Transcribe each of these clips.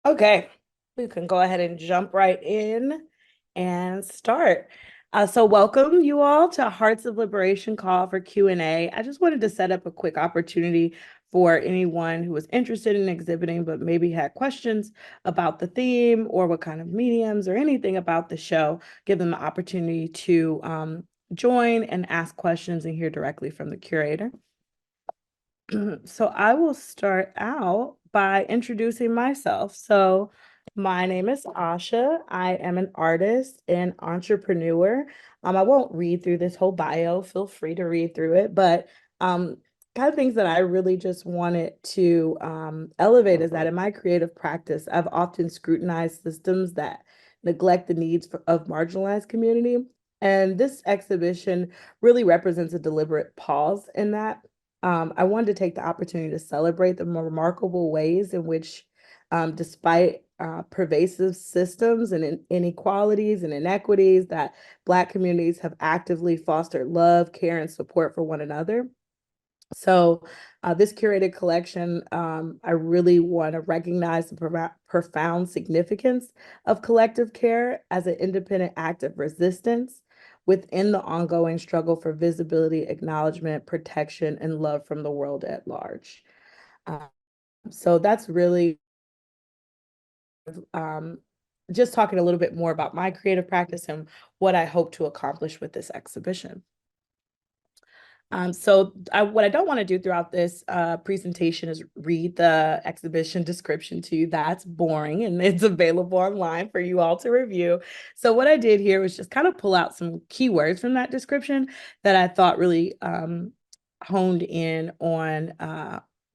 Okay, we can go ahead and jump right in and start. So welcome you all to Hearts of Liberation call for Q&A. I just wanted to set up a quick opportunity for anyone who was interested in exhibiting, but maybe had questions about the theme or what kind of mediums or anything about the show, give them the opportunity to join and ask questions and hear directly from the curator. So I will start out by introducing myself. So my name is Asha. I am an artist and entrepreneur. I won't read through this whole bio. Feel free to read through it, but um, kind of things that I really just wanted to elevate is that in my creative practice, I've often scrutinized systems that neglect the needs of marginalized community. And this exhibition really represents a deliberate pause in that. I wanted to take the opportunity to celebrate the more remarkable ways in which, despite pervasive systems and inequalities and inequities, that Black communities have actively fostered love, care, and support for one another. So, this curated collection, I really want to recognize the profound significance of collective care as an independent act of resistance within the ongoing struggle for visibility, acknowledgement, protection, and love from the world at large. Um, so that's really um, just talking a little bit more about my creative practice and what I hope to accomplish with this exhibition. What I don't want to do throughout this presentation is read the exhibition description to you. That's boring and it's available online for you all to review. So what I did here was just kind of pull out some keywords from that description that I thought really honed in on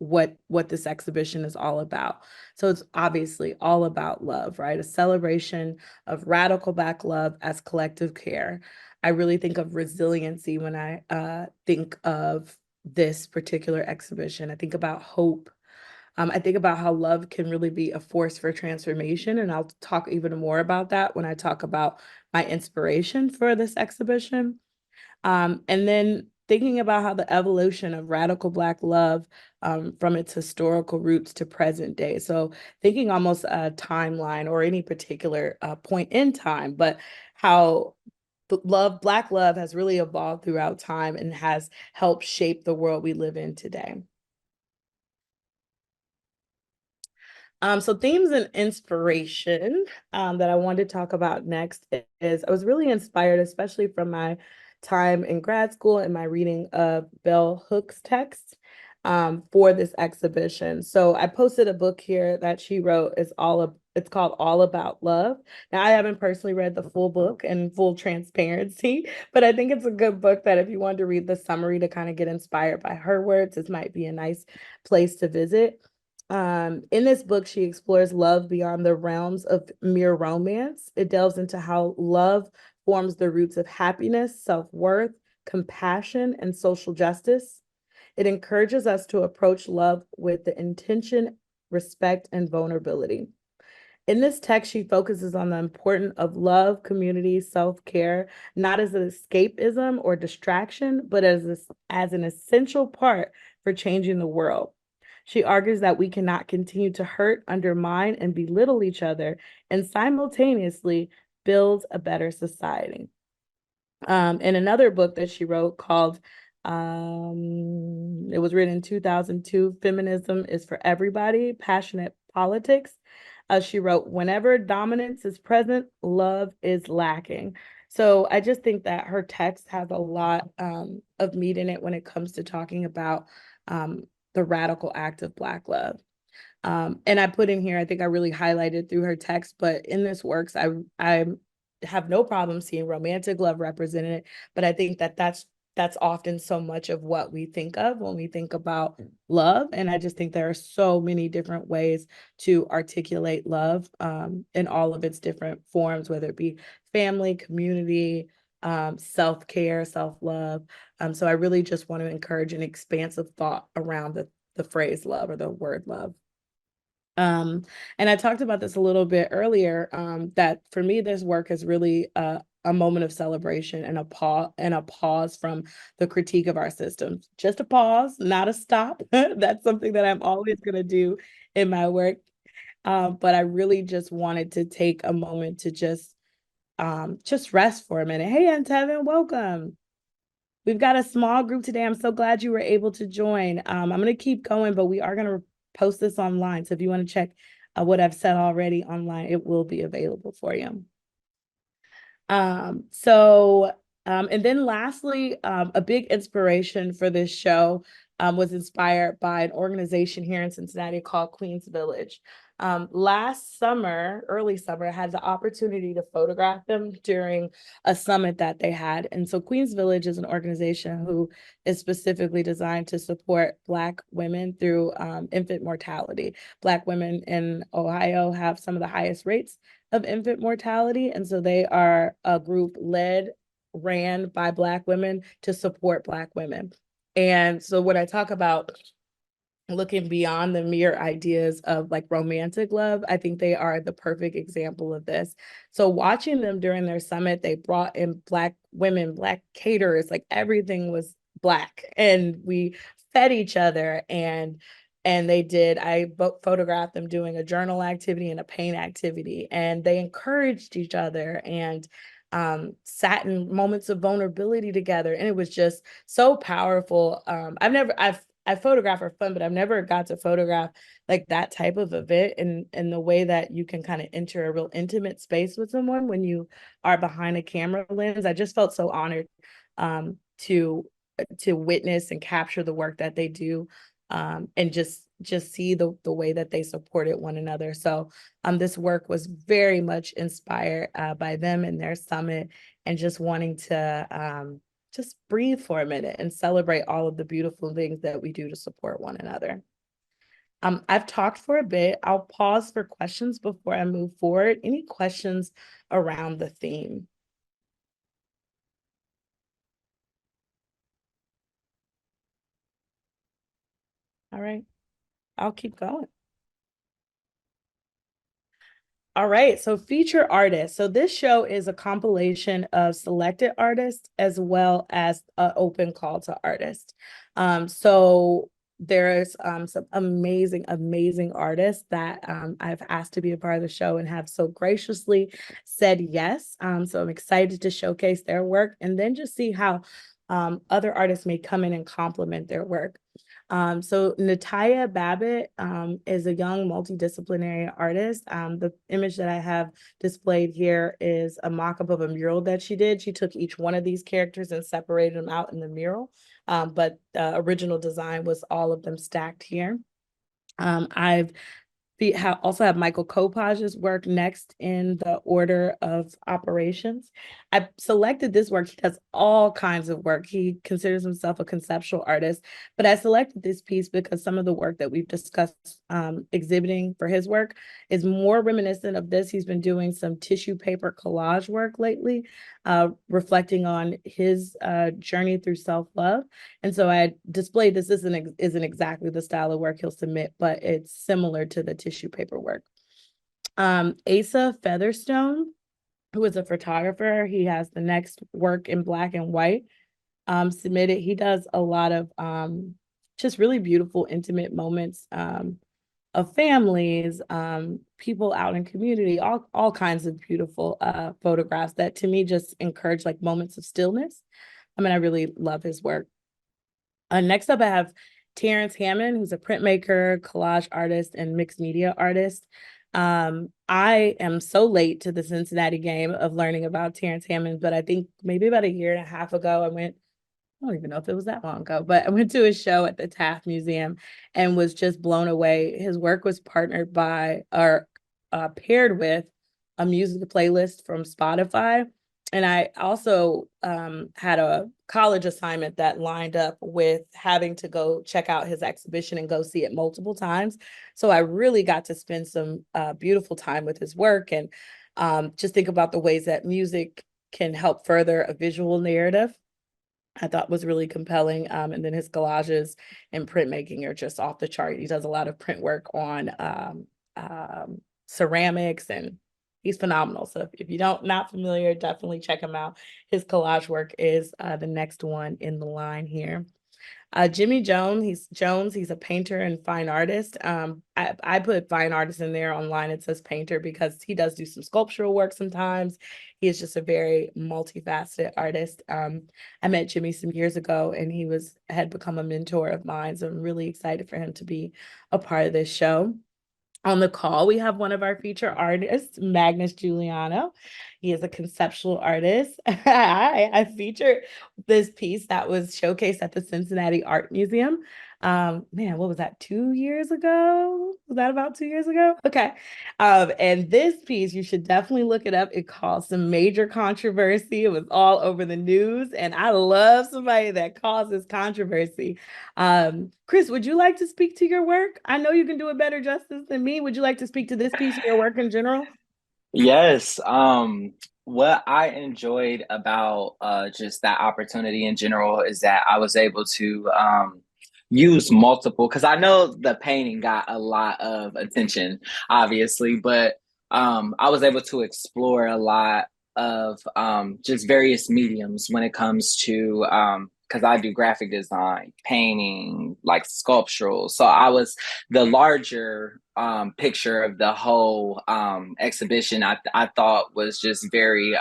what this exhibition is all about. So it's obviously all about love, right? A celebration of radical Black love as collective care. I really think of resiliency when I think of this particular exhibition. I think about hope. I think about how love can really be a force for transformation. And I'll talk even more about that when I talk about my inspiration for this exhibition. And then thinking about how the evolution of radical Black love from its historical roots to present day. So thinking almost a timeline or any particular point in time, but how Black love has really evolved throughout time and has helped shape the world we live in today. So themes and inspiration that I wanted to talk about next is I was really inspired, especially from my time in grad school and my reading of Bell Hooks' text for this exhibition. So I posted a book here that she wrote. It's called All About Love. Now I haven't personally read the full book in full transparency, but I think it's a good book that if you wanted to read the summary to kind of get inspired by her words, this might be a nice place to visit. In this book, she explores love beyond the realms of mere romance. It delves into how love forms the roots of happiness, self-worth, compassion, and social justice. It encourages us to approach love with the intention, respect, and vulnerability. In this text, she focuses on the importance of love, community, self-care, not as an escapism or distraction, but as an essential part for changing the world. She argues that we cannot continue to hurt, undermine, and belittle each other and simultaneously build a better society. In another book that she wrote called, it was written in 2002, Feminism is for Everybody, Passionate Politics. She wrote, whenever dominance is present, love is lacking. So I just think that her text has a lot of meat in it when it comes to talking about the radical act of Black love. And I put in here, I think I really highlighted through her text, but in this works, I have no problem seeing romantic love represented, but I think that that's often so much of what we think of when we think about love. And I just think there are so many different ways to articulate love in all of its different forms, whether it be family, community, self-care, self-love. So I really just want to encourage an expansive thought around the phrase love or the word love. And I talked about this a little bit earlier, that for me, this work is really a moment of celebration and a pause from the critique of our systems. Just a pause, not a stop. That's something that I'm always going to do in my work. but I really just wanted to take a moment to just rest for a minute. Hey, Aunt Tevin, welcome. We've got a small group today. I'm so glad you were able to join. I'm going to keep going, but we are going to post this online. So if you want to check what I've said already online, it will be available for you. And then lastly, a big inspiration for this show was inspired by an organization here in Cincinnati called Queens Village. Last summer, early summer, I had the opportunity to photograph them during a summit that they had. And so Queens Village is an organization who is specifically designed to support Black women through infant mortality. Black women in Ohio have some of the highest rates of infant mortality. And so they are a group ran by Black women to support Black women. And so when I talk about looking beyond the mere ideas of like romantic love, I think they are the perfect example of this. So watching them during their summit, they brought in Black women, Black caterers, like everything was Black, and we fed each other. And they did, I photographed them doing a journal activity and a paint activity, and they encouraged each other and sat in moments of vulnerability together. And it was just so powerful. I photograph for fun, but I've never got to photograph like that type of event, and the way that you can kind of enter a real intimate space with someone when you are behind a camera lens. I just felt so honored to witness and capture the work that they do, and just see the way that they supported one another. So this work was very much inspired by them and their summit, and just wanting to just breathe for a minute and celebrate all of the beautiful things that we do to support one another. I've talked for a bit. I'll pause for questions before I move forward. Any questions around the theme? All right, I'll keep going. All right, so feature artists. So this show is a compilation of selected artists as well as an open call to artists. So there's some amazing artists that I've asked to be a part of the show and have so graciously said yes. So I'm excited to showcase their work and then just see how other artists may come in and complement their work. So Nataya Babbitt is a young multidisciplinary artist. The image that I have displayed here is a mock-up of a mural that she did. She took each one of these characters and separated them out in the mural, but the original design was all of them stacked here. I've also have Michael Kopage's work next in the order of operations. I selected this work. He does all kinds of work. He considers himself a conceptual artist, but I selected this piece because some of the work that we've discussed exhibiting for his work is more reminiscent of this. He's been doing some tissue paper collage work lately, reflecting on his journey through self-love. And so I displayed this isn't exactly the style of work he'll submit, but it's similar to the tissue paper work. Asa Featherstone, who is a photographer, he has the next work in black and white submitted. He does a lot of just really beautiful, intimate moments of families, people out in community, all kinds of beautiful photographs that to me just encourage like moments of stillness. I mean, I really love his work. Next up, I have Terrence Hammond, who's a printmaker, collage artist, and mixed media artist. I am so late to the Cincinnati game of learning about Terrence Hammond, but I think maybe about a year and a half ago, I don't even know if it was that long ago, but I went to a show at the Taft Museum and was just blown away. His work was partnered by or paired with a music playlist from Spotify. And I also had a college assignment that lined up with having to go check out his exhibition and go see it multiple times. So I really got to spend some beautiful time with his work and just think about the ways that music can help further a visual narrative. I thought was really compelling. And then his collages and printmaking are just off the chart. He does a lot of print work on ceramics, and he's phenomenal. So if you not familiar, definitely check him out. His collage work is the next one in the line here. Jimmy Jones, he's a painter and fine artist. I put fine artist in there online. It says painter because he does do some sculptural work sometimes. He is just a very multifaceted artist. I met Jimmy some years ago and had become a mentor of mine. So I'm really excited for him to be a part of this show. On the call, we have one of our feature artists, Magnus Giuliano. He is a conceptual artist. I featured this piece that was showcased at the Cincinnati Art Museum. Man, what was that, 2 years ago? Was that about 2 years ago? Okay. And this piece, you should definitely look it up. It caused some major controversy. It was all over the news, and I love somebody that causes controversy. Chris, would you like to speak to your work? I know you can do it better justice than me. Would you like to speak to this piece of your work in general? Yes. What I enjoyed about just that opportunity in general is that I was able to use multiple, because I know the painting got a lot of attention, obviously, but I was able to explore a lot of just various mediums when it comes to because I do graphic design, painting, like sculptural. So I was the larger picture of the whole exhibition. I thought was just very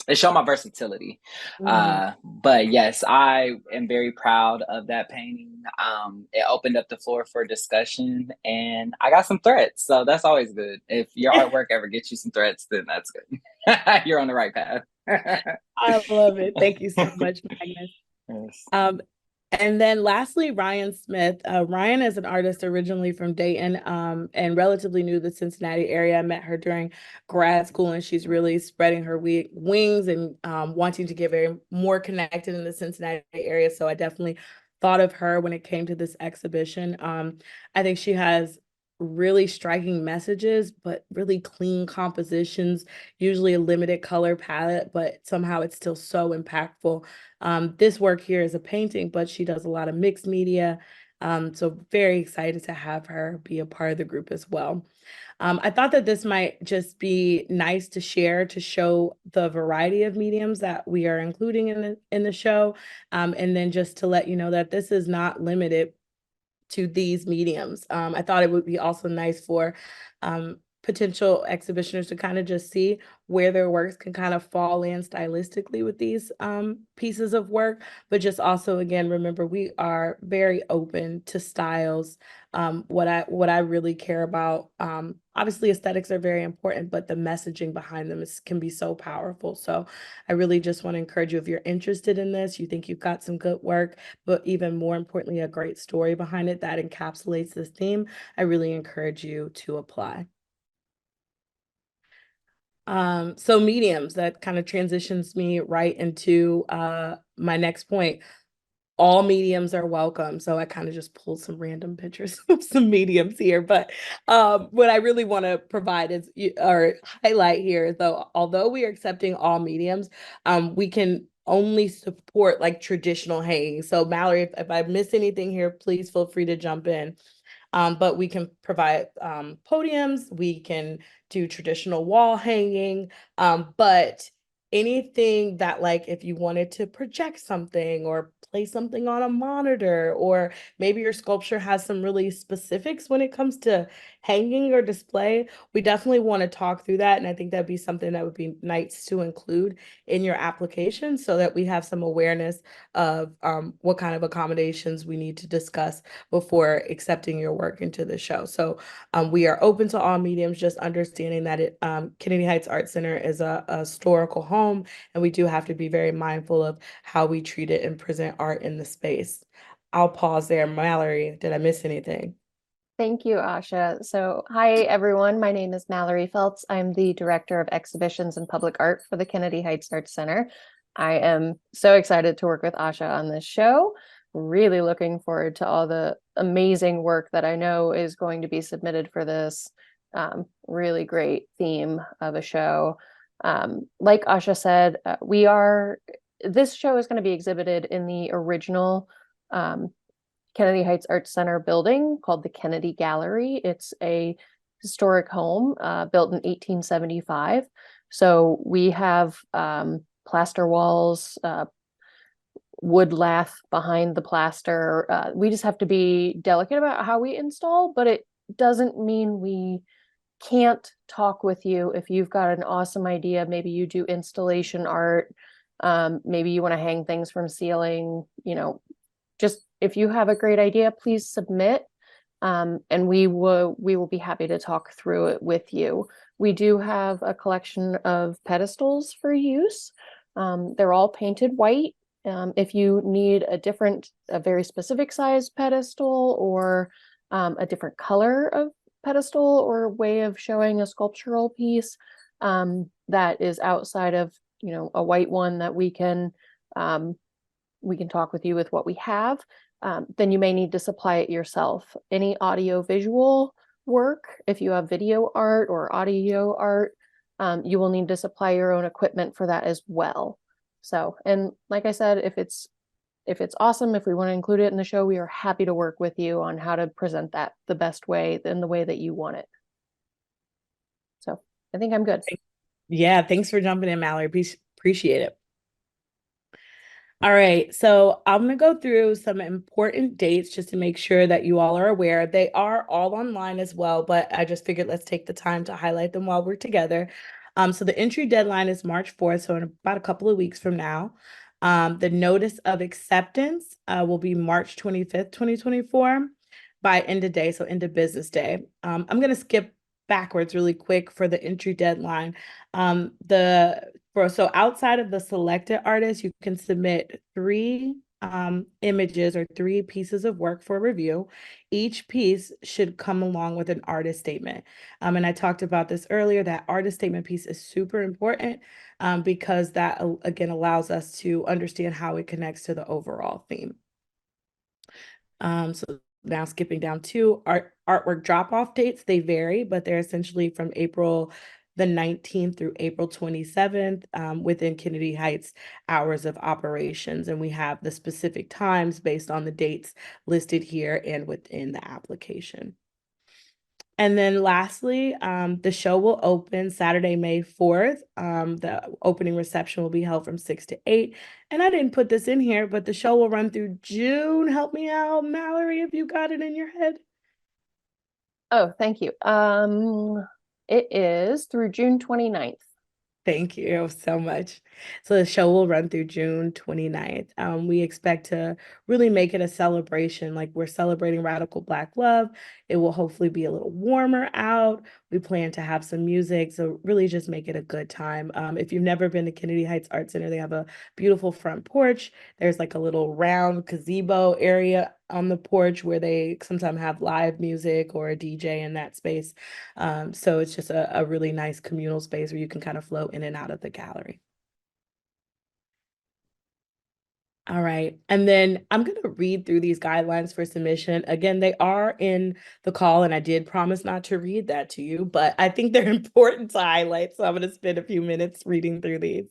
it showed my versatility. Mhm. But yes, I am very proud of that painting. It opened up the floor for discussion, and I got some threats, so that's always good. If your artwork ever gets you some threats, then that's good. You're on the right path. I love it. Thank you so much, Magnus. Yes. Um, and then lastly, Ryan Smith. Ryan is an artist originally from Dayton, and relatively new to the Cincinnati area. I met her during grad school, and she's really spreading her wings and wanting to get very more connected in the Cincinnati area. So I definitely thought of her when it came to this exhibition. I think she has really striking messages, but really clean compositions, usually a limited color palette, but somehow it's still so impactful. This work here is a painting, but she does a lot of mixed media. So very excited to have her be a part of the group as well. I thought that this might just be nice to share to show the variety of mediums that we are including in the show. And then just to let you know that this is not limited to these mediums. I thought it would be also nice for potential exhibitioners to kind of just see where their works can kind of fall in stylistically with these pieces of work, but just also again remember we are very open to styles. What I really care about, obviously aesthetics are very important, but the messaging behind them can be so powerful. So I really just want to encourage you, if you're interested in this, you think you've got some good work, but even more importantly, a great story behind it that encapsulates this theme, I really encourage you to apply. So mediums, that kind of transitions me right into my next point. All mediums are welcome. So I kind of just pulled some random pictures of some mediums here. But what I really want to provide is or highlight here is, though, although we are accepting all mediums, we can only support like traditional hanging. So Mallory, if I miss anything here, please feel free to jump in. But we can provide podiums, we can do traditional wall hanging, but anything that, like, if you wanted to project something or place something on a monitor, or maybe your sculpture has some really specifics when it comes to hanging or display, we definitely want to talk through that. And I think that'd be something that would be nice to include in your application so that we have some awareness of what kind of accommodations we need to discuss before accepting your work into the show. So we are open to all mediums, just understanding that Kennedy Heights Art Center is a historical home, and we do have to be very mindful of how we treat it and present art in the space. I'll pause there. Mallory, did I miss anything? Thank you, Asha. So, hi, everyone. My name is Mallory Feltz. I'm the Director of Exhibitions and Public Art for the Kennedy Heights Arts Center. I am so excited to work with Asha on this show. Really looking forward to all the amazing work that I know is going to be submitted for this really great theme of a show. Like Asha said, this show is going to be exhibited in the original Kennedy Heights Arts Center building called the Kennedy Gallery. It's a historic home built in 1875. So we have plaster walls, wood lath behind the plaster. We just have to be delicate about how we install, but it doesn't mean we can't talk with you if you've got an awesome idea. Maybe you do installation art. Maybe you want to hang things from ceiling, just if you have a great idea, please submit. And we will be happy to talk through it with you. We do have a collection of pedestals for use. They're all painted white. If you need a very specific size pedestal, or a different color of pedestal or way of showing a sculptural piece that is outside of a white one, that we can talk with you with what we have, then you may need to supply it yourself. Any audio visual work, if you have video art or audio art, you will need to supply your own equipment for that as well. So, and like I said, if it's awesome, if we want to include it in the show, we are happy to work with you on how to present that the best way, in the way that you want it. So I think I'm good. Yeah, thanks for jumping in, Mallory. Appreciate it. All right, so I'm going to go through some important dates just to make sure that you all are aware. They are all online as well, but I just figured let's take the time to highlight them while we're together. So the entry deadline is March 4th, so in about a couple of weeks from now. The notice of acceptance will be March 25th, 2024 by end of day, so end of business day. I'm going to skip backwards really quick for the entry deadline. So outside of the selected artists, you can submit 3 images or 3 pieces of work for review. Each piece should come along with an artist statement. And I talked about this earlier, that artist statement piece is super important because that, again, allows us to understand how it connects to the overall theme. So now skipping down to artwork drop-off dates, they vary, but they're essentially from April the 19th through April 27th within Kennedy Heights hours of operations. And we have the specific times based on the dates listed here and within the application. And then lastly, the show will open Saturday, May 4th. The opening reception will be held from 6 to 8. And I didn't put this in here, but the show will run through June. Help me out, Mallory, if you got it in your head. Oh, thank you. It is through June 29th. Thank you so much. So the show will run through June 29th. We expect to really make it a celebration, like we're celebrating Radical Black love. It will hopefully be a little warmer out. We plan to have some music, so really just make it a good time. If you've never been to Kennedy Heights Art Center, they have a beautiful front porch. There's like a little round gazebo area on the porch where they sometimes have live music or a DJ in that space. So it's just a really nice communal space where you can kind of flow in and out of the gallery. All right. And then I'm going to read through these guidelines for submission. Again, they are in the call, and I did promise not to read that to you, but I think they're important to highlight. So I'm going to spend a few minutes reading through these.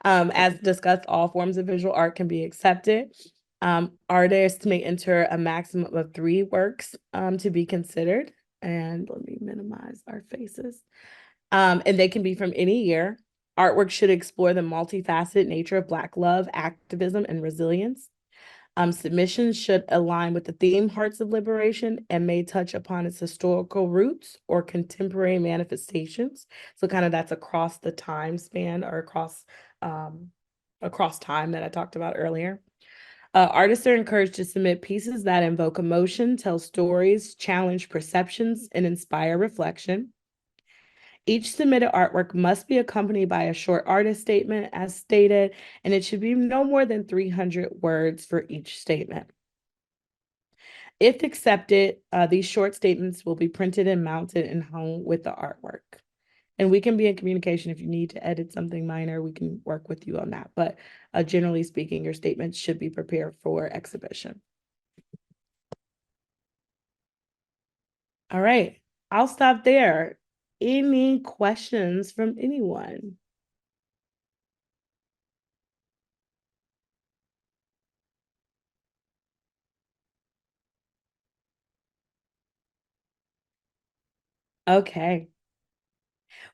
As discussed, all forms of visual art can be accepted. Artists may enter a maximum of 3 works to be considered. And let me minimize our faces. And they can be from any year. Artwork should explore the multifaceted nature of Black love, activism, and resilience. Submissions should align with the theme Hearts of Liberation and may touch upon its historical roots or contemporary manifestations. So kind of that's across the time span or across time that I talked about earlier. Artists are encouraged to submit pieces that invoke emotion, tell stories, challenge perceptions, and inspire reflection. Each submitted artwork must be accompanied by a short artist statement as stated, and it should be no more than 300 words for each statement. If accepted, these short statements will be printed and mounted and hung with the artwork. And we can be in communication if you need to edit something minor, we can work with you on that. But generally speaking, your statements should be prepared for exhibition. All right, I'll stop there. Any questions from anyone? Okay.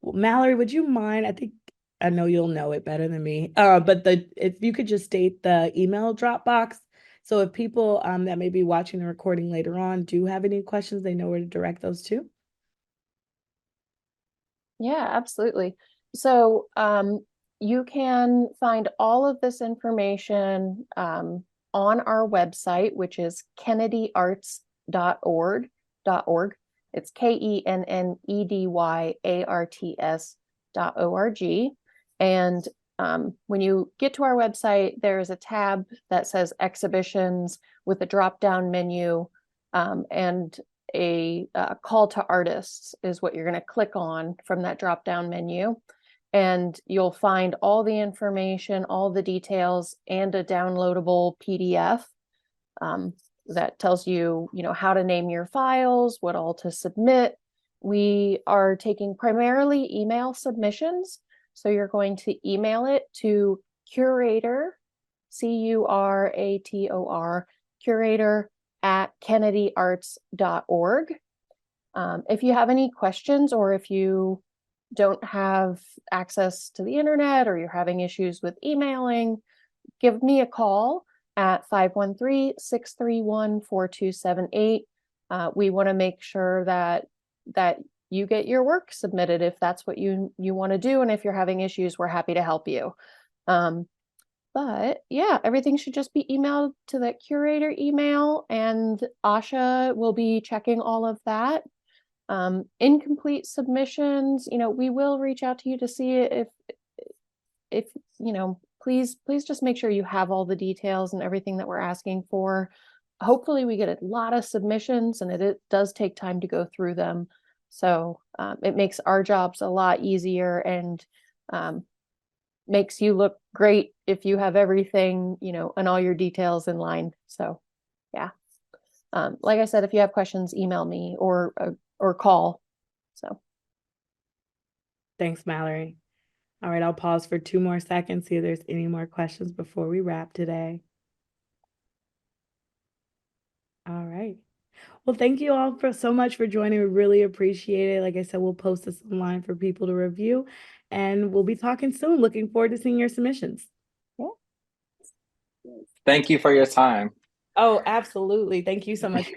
Well, Mallory, would you mind? I think I know you'll know it better than me. But if you could just state the email drop box, so if people that may be watching the recording later on do have any questions, they know where to direct those to. Yeah, absolutely. So you can find all of this information on our website, which is kennedyarts.org. It's KENNEDYARTS.org. And when you get to our website, there's a tab that says exhibitions with a drop-down menu, and a call to artists is what you're going to click on from that drop down menu. And you'll find all the information, all the details, and a downloadable PDF that tells you, how to name your files, what all to submit. We are taking primarily email submissions. So you're going to email it to curator, CURATOR, curator at kennedyarts.org. If you have any questions, or if you don't have access to the internet, or you're having issues with emailing, give me a call at 513-631-4278. We want to make sure that you get your work submitted if that's what you want to do. And if you're having issues, we're happy to help you. But yeah, everything should just be emailed to that curator email, and Asha will be checking all of that. Incomplete submissions, we will reach out to you to see if please just make sure you have all the details and everything that we're asking for. Hopefully we get a lot of submissions, and it does take time to go through them. So it makes our jobs a lot easier, and makes you look great if you have everything, and all your details in line. So yeah. Like I said, if you have questions, email me or call. So Thanks, Mallory. All right, I'll pause for 2 more seconds, see if there's any more questions before we wrap today. All right. Well, thank you all so much for joining. We really appreciate it. Like I said, we'll post this online for people to review, and we'll be talking soon. Looking forward to seeing your submissions. yeah. Thank you for your time. Oh, absolutely. Thank you so much.